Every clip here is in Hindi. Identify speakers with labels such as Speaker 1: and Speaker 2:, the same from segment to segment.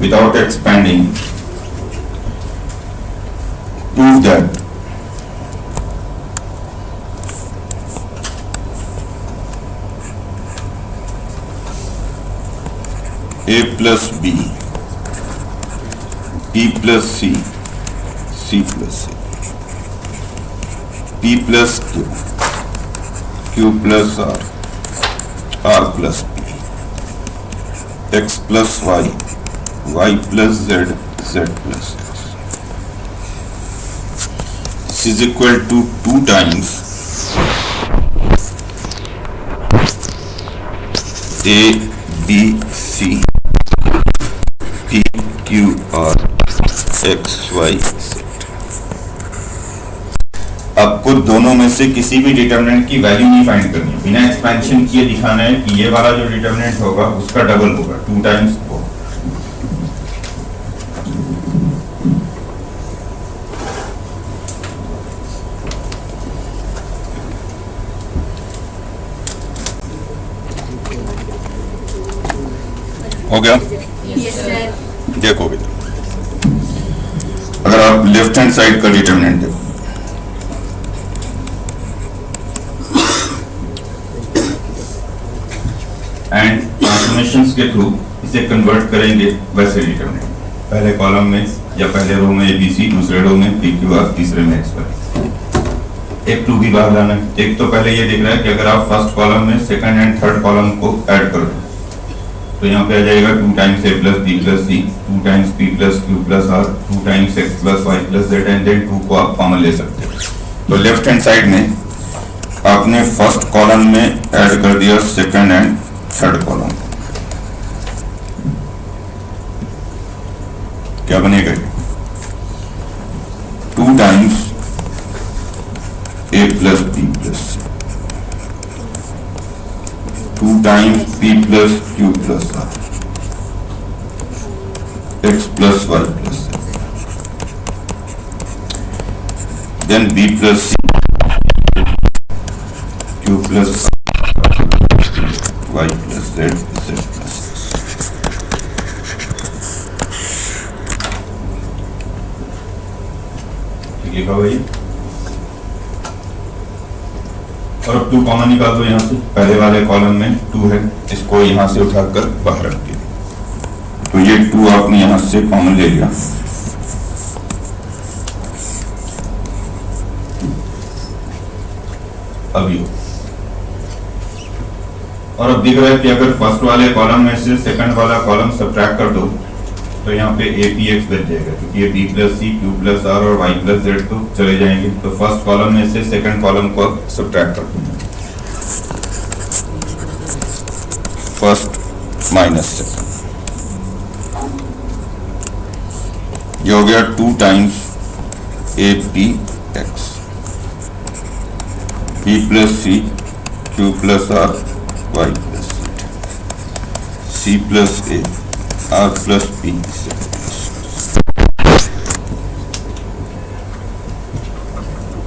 Speaker 1: without expanding prove that A plus B, B plus C, C plus C, P plus Q, Q plus R, R plus P, X plus Y, Y plus Z, Z plus X. This is equal to 2 times A, B, C, P, Q, R, X, Y, Z. आपको दोनों में से किसी भी डिटरमिनेंट की वैल्यू नहीं फाइंड करनी है, बिना एक्सपेंशन किए दिखाना है कि ये वाला जो डिटरमिनेंट होगा उसका डबल होगा, 2 टाइम्स वो। हो गया?
Speaker 2: Yes, sir.
Speaker 1: देखोगे अगर आप लेफ्ट हैंड साइड का डिटरमिनेंट देखो, एंड ट्रांसफॉर्मेशंस के थ्रू इसे कन्वर्ट करेंगे वैसे डिटरमिनेंट, पहले कॉलम में या पहले रो में ABC, दूसरे रो में PQR, तीसरे में XY। एक टू भी बाहर लाना है। एक तो पहले ये दिख रहा है कि अगर आप फर्स्ट कॉलम में सेकंड एंड थर्ड कॉलम को ऐड कर दो तो यहाँ पे आ जाएगा 2 times A plus B plus C, 2 times P plus Q plus R, 2 times X plus Y plus Z, and then 2 को आप कॉमन ले सकते हैं। तो लेफ्ट हैंड साइड में आपने फर्स्ट कॉलम में ऐड कर दिया सेकंड एंड थर्ड कॉलम, क्या बनेगा? 2 times A plus B plus C, 2 times P plus Q plus R, X plus Y plus Z, then B plus C, Q plus Y plus Z, Z plus ठीक लिखा भाई। और अब 2 कॉमन निकाल दो यहाँ से, पहले वाले कॉलम में 2 है, इसको यहाँ से उठाकर बाहर रख दिया, तो ये 2 आपने यहाँ से कॉमन ले लिया। अभी और अब दिख रहा है कि अगर फर्स्ट वाले कॉलम में से सेकंड वाला कॉलम सब्ट्रैक्ट कर दो तो यहाँ पे APX बच जाएगा, क्योंकि ये B plus C, Q plus R और Y प्लस Z तो चले जाएंगे। तो फर्स्ट कॉलम में से सेकंड कॉलम को सब्ट्रैक्ट कर दो, फर्स्ट माइनस सेकंड, ये हो गया 2 times APX, B plus C, Q plus R, Y plus Z, C plus A, R plus P।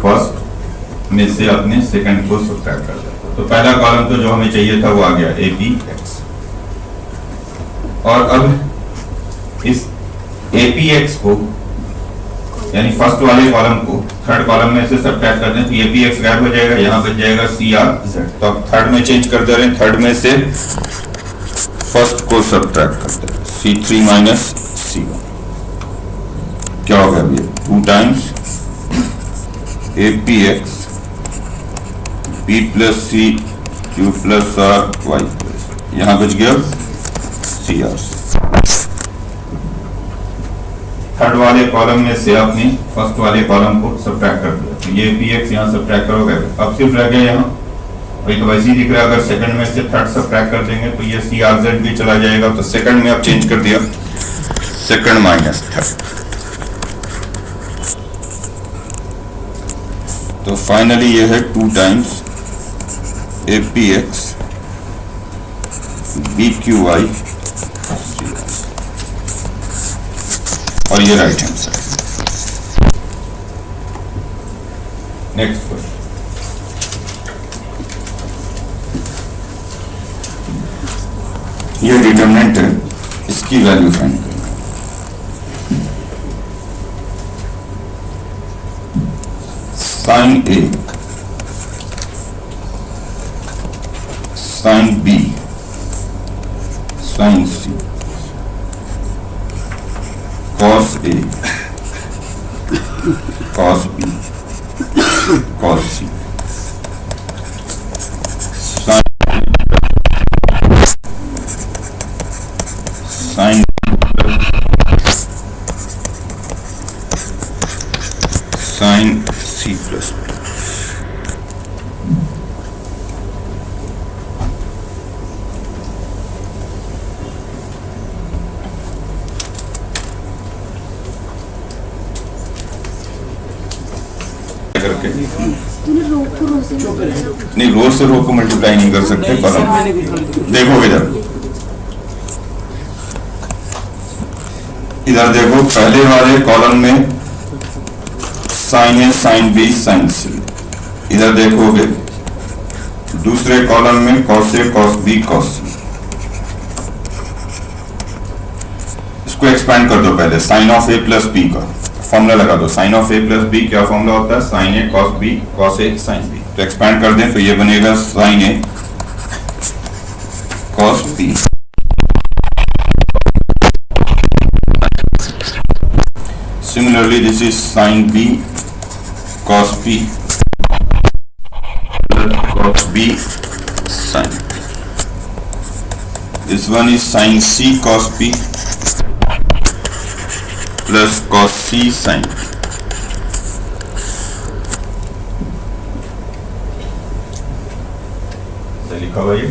Speaker 1: First में से अपने सेकंड को सब्ट्रैक्ट कर दिया, तो पहला कॉलम तो जो हमें चाहिए था वो आ गया APX। और अब इस APX को यानी फर्स्ट वाले कॉलम को थर्ड कॉलम में से सब्ट्रैक्ट कर दें तो APX गायब हो जाएगा, यहाँ बच जाएगा CRZ। तो अब थर्ड में चेंज कर दे रहे हैं, थर्ड में से फर्स्ट को सब्ट्रैक्ट कर दे रहे हैं, C3 माइनस C1, क्या होगा अभी? 2 times APX, B plus C, Q plus R, Y plus, यहाँ बच गया CR। थर्ड वाले कॉलम में से आपने फर्स्ट वाले कॉलम को सब्ट्रैक्ट कर दिया, तो ये APX यहाँ सब्ट्रैक्ट करोगे, अब सिर्फ रह गया यहाँ वही, तो वैसे ही दिख रहा है। अगर सेकंड में से थर्ड सब्ट्रैक्ट कर देंगे तो ये CRZ भी चला जाएगा, तो सेकंड में आप चेंज कर दिया, सेकंड माइनस थर्ड। तो फाइनली ये है 2 टाइम्स APX, BQY, और ये right hand side. Next question, ये डिटरमिनेंट है, इसकी वैल्यू फाइंड करें। Sine A, sine B, sine C, cos A, cos B, cos C, sine sine C plus B. करके नहीं, रो से रो को मल्टीप्लाई नहीं कर सकते, कॉलम देखोगे जब इधर देखो, पहले वाले कॉलम में sine A, sine B, sine C, इधर देखोगे दूसरे कॉलम में cos A, cos B, cos C. इसको एक्सपेंड कर दो, पहले sine of A plus B का फॉर्मूला लगा दो। Sine of A plus B क्या फॉर्मूला होता है? Sine A cos B, cos A sine B. तो एक्सपेंड कर दें तो ये बनेगा sine A cos B, similarly this is sin b cos b plus cos b sin b. This one is sin c cos b plus cos c sin b. लिखा हुआ ये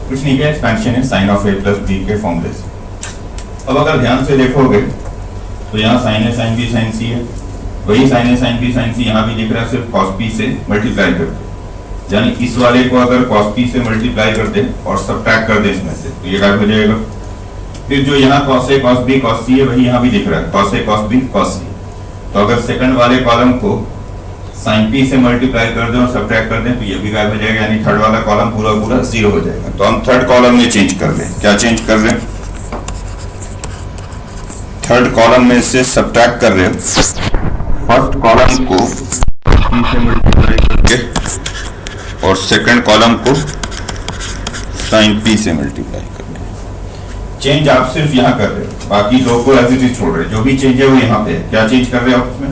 Speaker 1: कुछ नहीं किया, एक्सपेंशन है sine of A plus B के फॉर्मूले से। अब अगर ध्यान से देखोगे तो यहाँ sign A sine B sine सी है, वही sign A sine B sine सी यहाँ भी दिख रहा है, सिर्फ कॉस पी से मल्टीप्लाई करते, यानी इस वाले को अगर कॉस पी से मल्टीप्लाई कर दे और सब्ट्रैक्ट कर दे इसमें से तो ये गायब हो जाएगा। फिर जो यहाँ cos A cos B cos सी है वही यहाँ भी दिख रहा है, cos A cos B cos सी। तो अगर सेकंड वाले कॉलम को साइन पी से मल्टीप्लाई कर दें और सब्ट्रैक्ट कर दें तो ये भी गायब हो जाएगा, यानी थर्ड वाला कॉलम पूरा पूरा जीरो हो जाएगा। तो हम थर्ड कॉलम में चेंज कर रहे हैं, क्या चेंज कर रहे हैं? थर्ड कॉलम में से सब्ट्रैक्ट कर रहे हैं फर्स्ट कॉलम को पी से मल्टीप्लाई करके और सेकंड कॉलम को साइन पी से मल्टीप्लाई करके। चेंज आप सिर्फ यहाँ कर रहे हो, बाकी दो को एज इट इज छोड़ रहे हैं। जो भी चेंज है वो यहाँ पे है। क्या चेंज कर रहे हो आप उसमें?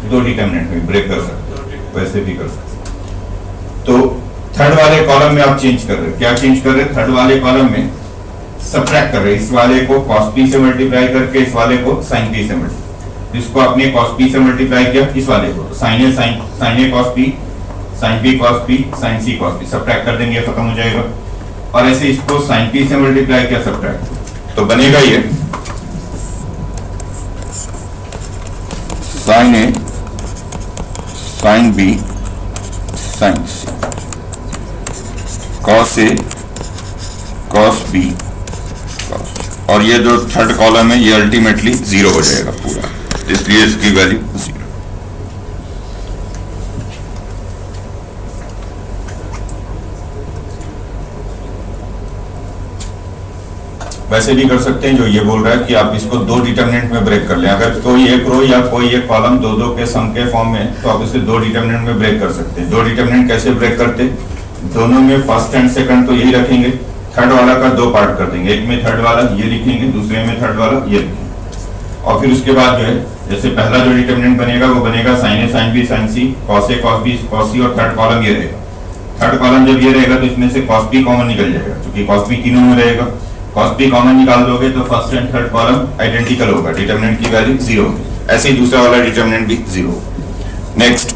Speaker 1: दो डिटरमिनेंट में ब्रेक कर सकते, वैसे भी कर सकते। तो थर्ड वाले कॉलम में आप चेंज कर रहे हो, क्या चेंज कर रहे हैं? थर्ड वाले कॉलम में सब्ट्रैक्ट कर रहे हैं, इस वाले को cos p से मल्टीप्लाई करके इस वाले को sin p से मल्टीप्लाई, इसको आपने cos p से मल्टीप्लाई किया इस वाले को, sin a cos p, sin b cos p, sin c cos p, subtract कर देंगे खत्म हो जाएगा। और ऐसे इसको sin p से मल्टीप्लाई किया सब्ट्रैक्ट, तो बनेगा ये sin a sin b sin c, cos a cos b, और ये जो थर्ड कॉलम है ये अल्टीमेटली जीरो हो जाएगा पूरा, इसलिए इसकी वैल्यू जीरो। वैसे भी कर सकते हैं जो ये बोल रहा है कि आप इसको दो डिटरमिनेंट में ब्रेक कर लें। अगर कोई एक रो या कोई एक कॉलम दो दो के सम के फॉर्म में, तो आप इसे दो डिटरमिनेंट में ब्रेक कर सकते हैं। दो डिटरमिनेंट कैसे ब्रेक करते? दोनों में फर्स्ट एंड सेकंड तो यही रखेंगे, थर्ड वाला का दो पार्ट कर देंगे, एक में थर्ड वाला ये लिखेंगे, दूसरे में थर्ड वाला ये लिखेंगे। और फिर उसके बाद जो है, जैसे पहला जो डिटरमिनेंट बनेगा वो बनेगा sine A sine B sine C, cos A cos B cos सी, और थर्ड कॉलम ये रहेगा। थर्ड कॉलम जब ये रहेगा तो इसमें से कॉस बी कॉमन निकल जाएगा, क्योंकि कॉस बी तीनों में रहेगा। कॉस बी कॉमन निकाल दोगे तो first and third column identical होगा, डिटरमिनेंट की वैल्यू जीरो। ऐसे ही दूसरा वाला डिटरमिनेंट भी जीरो। नेक्स्ट,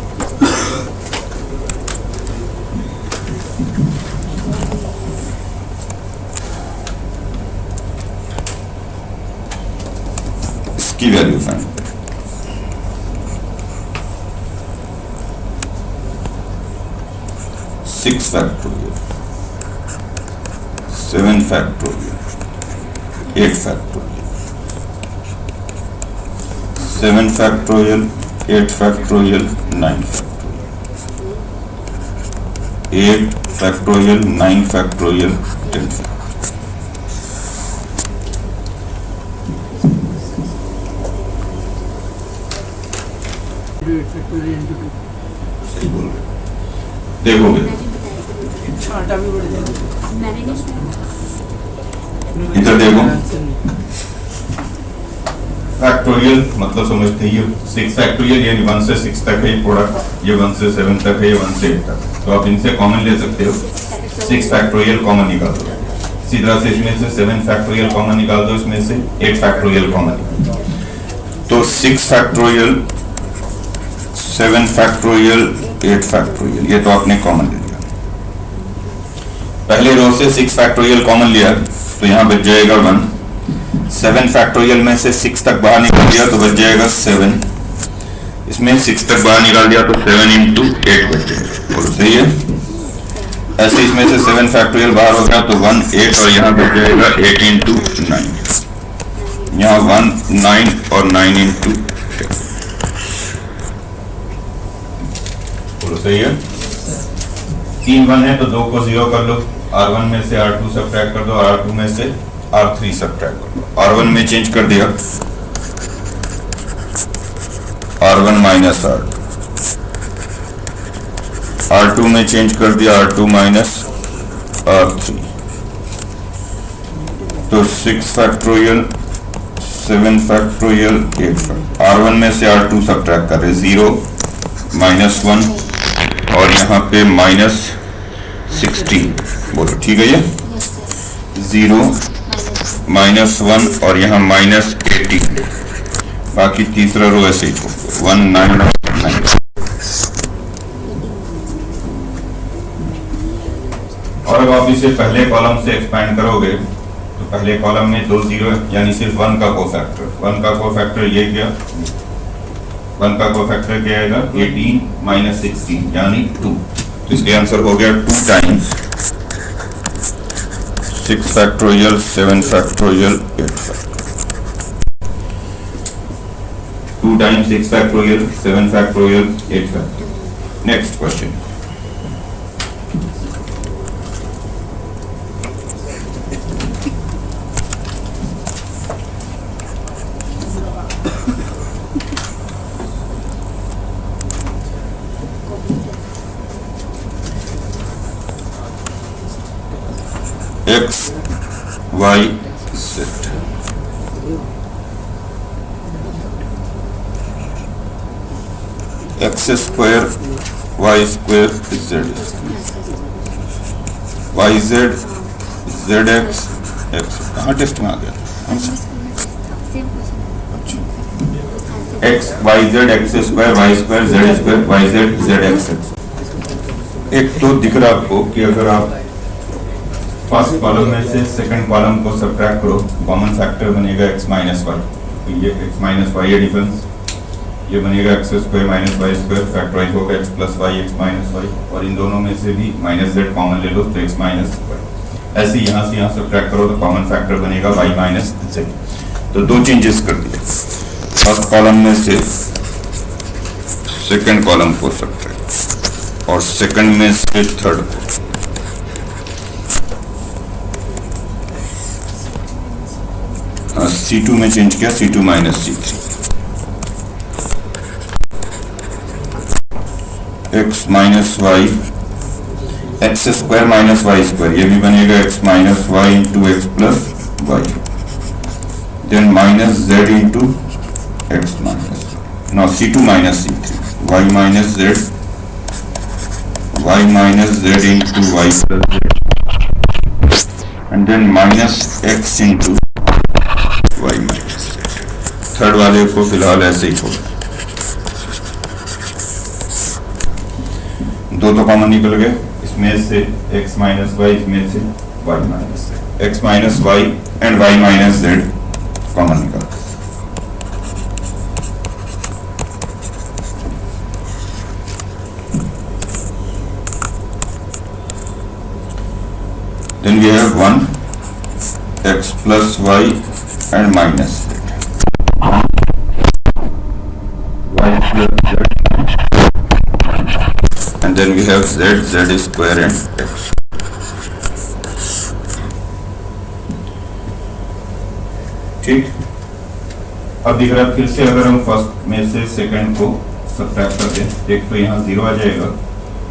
Speaker 1: की value find, six factorial, 7 factorial, 8 factorial, 7 factorial, 8 factorial 9 8 factorial 9 factorial 10 सही बोल रहे देखोगे
Speaker 2: मैंने नहीं
Speaker 1: इधर देखो फैक्टोरियल मतलब समझते हैं ये 6 फैक्टोरियल यानी 1 से 6 तक है ये प्रोडक्ट, ये 1 से 7 तक है, ये 1 से 8 तक, तो आप इनसे कॉमन ले सकते हो। 6 फैक्टोरियल कॉमन निकाल दो, इसी तरह से इसमें से 7 फैक्टोरियल कॉमन निकाल दो, इसमें से 8 फैक्टोरियल कॉमन निकाल दो। तो 6 फैक्टोरियल 7 फैक्टोरियल 8 फैक्टोरियल ये तो आपने कॉमन ले लिया। पहले रो से 6 फैक्टोरियल कॉमन लिया तो यहाँ बच जाएगा 1। 7 फैक्टोरियल में से 6 तक बाहर निकाल दिया तो बच जाएगा 7। इसमें 6 तक बाहर निकाल दिया तो 7 into 8 बच जाएगा। बोलो सही है। ऐसे इसमें से 7 फैक्टोरियल बाहर हो गया तो 1 8 और यहाँ बच जाएगा 8 into 9। यहाँ 1 9 और 9 into 10। बोलो सही है। 3 1 है तो 2 को 0 कर लो, R1 में से R2 सब्ट्रैक्ट कर दो, R2 में से R3 सब्ट्रैक्ट कर दो। R1 में चेंज कर दिया R1 माइनस R2, R2 में चेंज कर दिया R2 माइनस R3। तो 6 फैक्टोरियल 7 फैक्टोरियल 8 फैक्टोरियल। R1 में से R2 सब्ट्रैक्ट कर रहे 0 माइनस 1 और यहाँ पे माइनस 16। बोलो ठीक है ये 0 माइनस 1 और यहाँ माइनस 18। बाकी तीसरा रो ऐसे ही 1 9 9। और अब आप इसे पहले कॉलम से एक्सपैंड करोगे तो पहले कॉलम में 2 0 यानी सिर्फ 1 का कोफैक्टर। 1 का कोफैक्टर ये क्या, 1 का कोफैक्टर क्या आएगा 18 माइनस 16 यानी 2। तो इसके आंसर हो गया 2 times 6 factorial 7 factorial 8 factorial. 2 times 6 factorial 7 factorial 8 factorial. Next question. X Y Z X square Y square Z Y Z Z X X कहाँ टेस्ट में आ गया X Y Z X square Y square Z square Y Z Z X। एक तो दिख रहा आपको कि अगर आप फर्स्ट कॉलम में से सेकंड कॉलम को सब्ट्रैक्ट करो, कॉमन फैक्टर बनेगा x माइनस वाई। तो ये x माइनस वाई है डिफरेंस, ये बनेगा x square minus Y square, factorise होगा x plus Y x minus Y, और इन दोनों में से भी माइनस z कॉमन ले लो तो x माइनस वाई। ऐसे यहाँ से यहाँ सब्ट्रैक्ट करो तो कॉमन फैक्टर बनेगा y माइनस z। तो 2 चेंजेस कर दिए, फर्स्ट कॉलम में से सेकंड कॉलम को सब्ट्रैक्ट और सेकंड में से थर्ड को। C2 में चेंज किया C2 minus C3। x minus Y X square minus Y square, ये भी बनेगा x minus Y into X plus Y, then minus z into X minus no C2 minus C3 y minus z into Y plus z and then minus x into y minus z। Third वाले को फिलहाल ऐसे ही छोड़, 2 तो कॉमन निकल गए, इसमें से x माइनस वाई, इसमें से y minus z। x minus Y and y minus z common निकल। Then we have 1 x plus y and minus z, y and then we have z square and x. ठीक, अब दिख रहा है फिर से अगर हम फर्स्ट में से सेकंड को सब्ट्रैक्ट करते हैं, एक तो यहाँ 0 आ जाएगा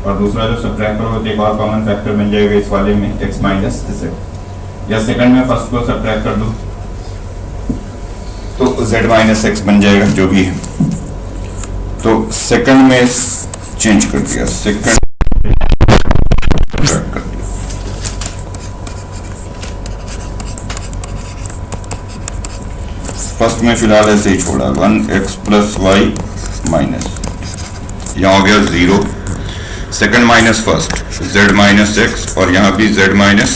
Speaker 1: और दूसरा जो सब्ट्रैक्ट करोगे तो एक और कॉमन फैक्टर बन जाएगा इस वाले में x माइनस z, या सेकंड में फर्स्ट को सब्ट्रैक्ट कर दो तो z माइनस x बन जाएगा जो भी है। तो सेकंड में चेंज कर दिया, सेकंड कर दिया। फर्स्ट में फिलहाल ऐसे ही छोड़ा, 1x प्लस वाई माइनस, यहाँ हो गया 0, second minus first z minus x और यहाँ भी z माइनस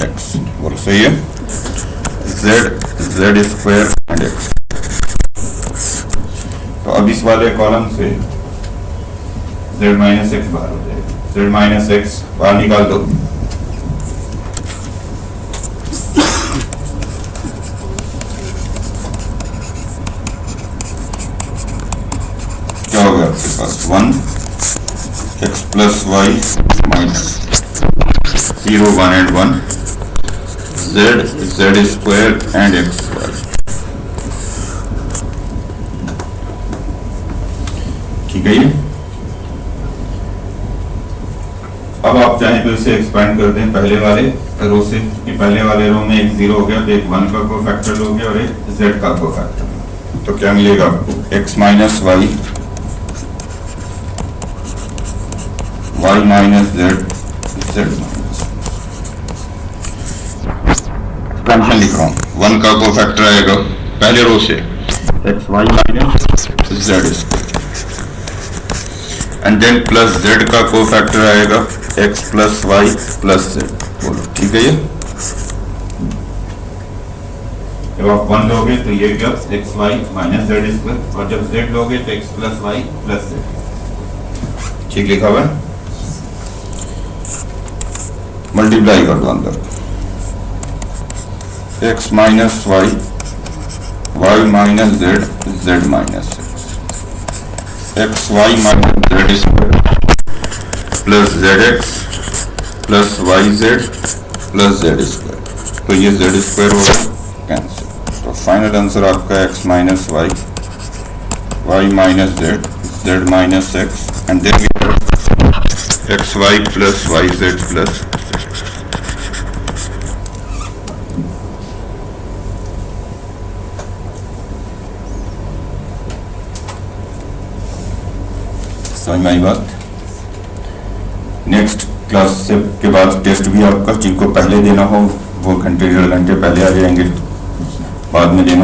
Speaker 1: x, बोलो सही है, z स्क्वायर एंड x। तो अब इस वाले कॉलम से z माइनस x बाहर हो जाएगा, z माइनस x बाहर निकाल दो, क्या हो गया आपके पास 1x plus y minus 0 1 and 1 z square and x square. ठीक है ये। अब आप चाहें तो इसे एक्सपेंड कर दें पहले वाले रो से, कि पहले वाले रो में एक 0 हो गया तो एक 1 का कोफैक्टर हो गया और एक z का कोफैक्टर, तो क्या मिलेगा आपको x minus y, y minus z minus, expansion लिख रहा हूं, 1 का कोफैक्टर आएगा पहले रो से x y minus z square, and then plus z का कोफैक्टर आएगा x plus y plus z। बोलो ठीक है ये। जब आप 1 लोगे तो ये क्या x y minus z square, और जब z लोगे तो x plus y plus z। ठीक लिखा हुआ है, मल्टीप्लाई कर दो अंदर, x minus y, y minus z, z minus x y minus z square plus z x plus y z plus z square. तो ये जेड स्क्वायर होगा कैंसिल, तो फाइनल आंसर आपका x minus y, y minus z, z minus x, and then x y plus y z plus. समझ में आई बात। नेक्स्ट क्लास से के बाद टेस्ट भी आपका, जिनको पहले देना हो वो घंटे 1.5 घंटे पहले आ जाएंगे, बाद में देना हो